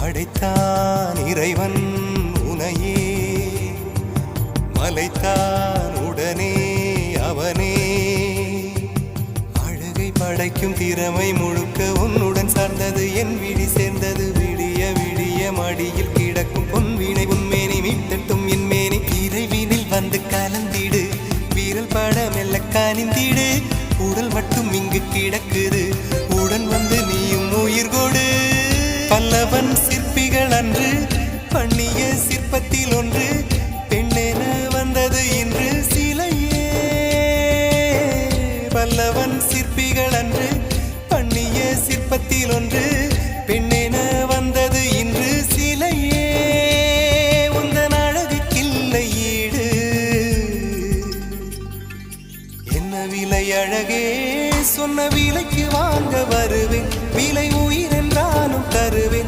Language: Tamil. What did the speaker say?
படைத்தான் இறைவன் உனையே, மலைத்தான் உடனே அவனே. அழகை படைக்கும் திறமை முழுக்க உன்னுடன் சார்ந்தது, என் விழி சேர்ந்தது. விடிய விடிய மடியில் கிடக்கும் பொன்வினை உன்மேனி மீட்டட்டும் என் மேனி. இறைவினில் வந்து கலந்திடு, வீரல் பட மெல்ல காணிந்திடு. உடல் மட்டும் இங்கு கிடக்குது, உடன் வந்து நீயும் உயிர் கொடு. பல்லவன் சிற்பிகள் அன்று பண்ணிய சிற்பத்தில் ஒன்று, பெண்ணென வந்தது இன்று சிலையே. பல்லவன் சிற்பிகள் அன்று பண்ணிய சிற்பத்தில் ஒன்று, பெண்ணென வந்தது இன்று சிலையே. உந்தன் அழகுக்கில்லை ஈடு, என்ன விலை அழகே, சொன்ன விலைக்கு வாங்க வருவேன். விலை உயிர் என்றாலும் தருவேன்.